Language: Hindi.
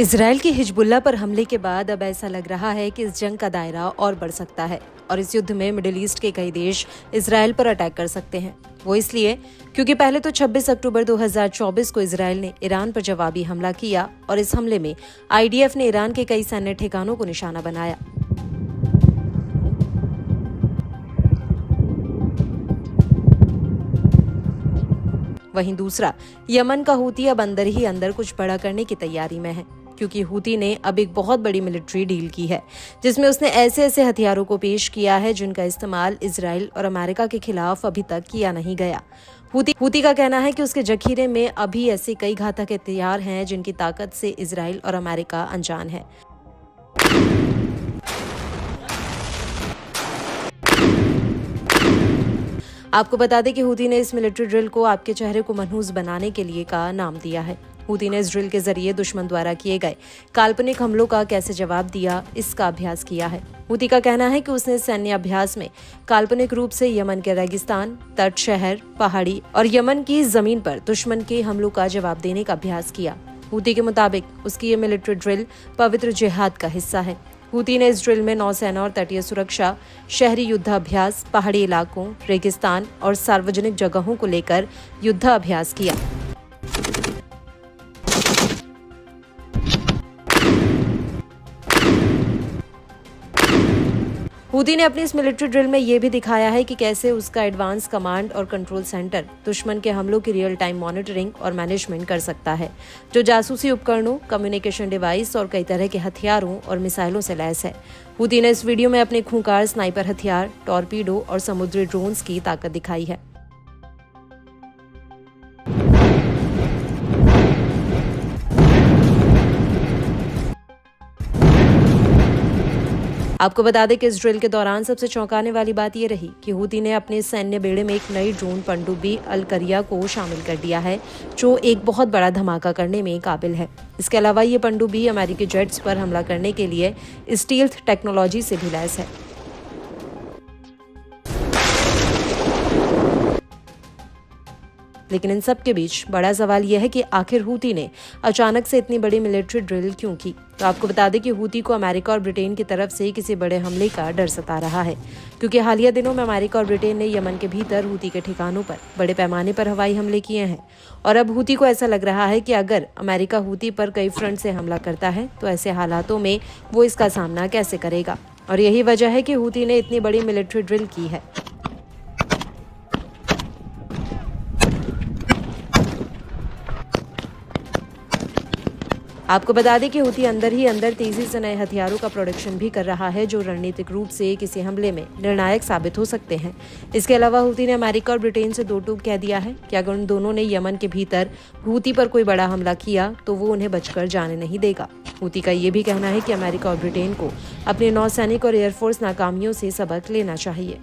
इजराइल की हिजबुल्लाह पर हमले के बाद अब ऐसा लग रहा है कि इस जंग का दायरा और बढ़ सकता है और इस युद्ध में मिडिल ईस्ट के कई देश इजराइल पर अटैक कर सकते हैं। वो इसलिए क्योंकि पहले तो 26 अक्टूबर 2024 को इजराइल ने ईरान पर जवाबी हमला किया और इस हमले में आईडीएफ ने ईरान के कई सैन्य ठिकानों को निशाना बनाया। वहीं दूसरा, यमन का हूती अब अंदर ही अंदर कुछ बड़ा करने की तैयारी में है, क्योंकि हूती ने अब एक बहुत बड़ी मिलिट्री डील की है जिसमें उसने ऐसे ऐसे हथियारों को पेश किया है जिनका इस्तेमाल इजराइल और अमेरिका के खिलाफ अभी तक किया नहीं गया। हूती का कहना है कि उसके जखीरे में अभी ऐसे कई घातक हथियार हैं जिनकी ताकत से इजराइल और अमेरिका अनजान है। आपको बता दें कि हूती ने इस मिलिट्री ड्रिल को आपके चेहरे को मनहूस बनाने के लिए का नाम दिया है। हूती ने इस ड्रिल के जरिए दुश्मन द्वारा किए गए काल्पनिक हमलों का कैसे जवाब दिया, इसका अभ्यास किया है। हूती का कहना है कि उसने सैन्य अभ्यास में काल्पनिक रूप से यमन के रेगिस्तान, तट शहर, पहाड़ी और यमन की जमीन पर दुश्मन के हमलों का जवाब देने का अभ्यास किया। हूती के मुताबिक उसकी ये मिलिट्री ड्रिल पवित्र जिहाद का हिस्सा है। हूती ने इस ड्रिल में नौसेना और तटीय सुरक्षा, शहरी युद्धाभ्यास, पहाड़ी इलाकों, रेगिस्तान और सार्वजनिक जगहों को लेकर युद्धाभ्यास किया। हूती ने अपनी इस मिलिट्री ड्रिल में ये भी दिखाया है कि कैसे उसका एडवांस कमांड और कंट्रोल सेंटर दुश्मन के हमलों की रियल टाइम मॉनिटरिंग और मैनेजमेंट कर सकता है, जो जासूसी उपकरणों, कम्युनिकेशन डिवाइस और कई तरह के हथियारों और मिसाइलों से लैस है। हूती ने इस वीडियो में अपने खूंखार स्नाइपर हथियार, टॉर्पीडो और समुद्री ड्रोन्स की ताकत दिखाई है। आपको बता दें कि इस ड्रिल के दौरान सबसे चौंकाने वाली बात यह रही कि हूती ने अपने सैन्य बेड़े में एक नई ड्रोन पनडुब्बी अल करिया को शामिल कर दिया है, जो एक बहुत बड़ा धमाका करने में काबिल है। इसके अलावा ये पनडुब्बी अमेरिकी जेट्स पर हमला करने के लिए स्टील्थ टेक्नोलॉजी से भी लैस है। लेकिन इन सब के बीच बड़ा सवाल यह है कि आखिर हूती ने अचानक से इतनी बड़ी मिलिट्री ड्रिल क्यों की। तो आपको बता दें कि हूती को अमेरिका और ब्रिटेन की तरफ से किसी बड़े हमले का डर सता रहा है, क्योंकि हालिया दिनों में अमेरिका और ब्रिटेन ने यमन के भीतर हूती के ठिकानों पर बड़े पैमाने पर हवाई हमले किए हैं। और अब हूती को ऐसा लग रहा है कि अगर अमेरिका हूती पर कई फ्रंट से हमला करता है तो ऐसे हालातों में वो इसका सामना कैसे करेगा, और यही वजह है कि हूती ने इतनी बड़ी मिलिट्री ड्रिल की है। आपको बता दें कि हूती अंदर ही अंदर तेजी से नए हथियारों का प्रोडक्शन भी कर रहा है, जो रणनीतिक रूप से किसी हमले में निर्णायक साबित हो सकते हैं। इसके अलावा हूती ने अमेरिका और ब्रिटेन से दो टूक कह दिया है कि अगर उन दोनों ने यमन के भीतर हूती पर कोई बड़ा हमला किया तो वो उन्हें बचकर जाने नहीं देगा। हूती का ये भी कहना है कि अमेरिका और ब्रिटेन को अपने नौसैनिक और एयरफोर्स नाकामियों से सबक लेना चाहिए।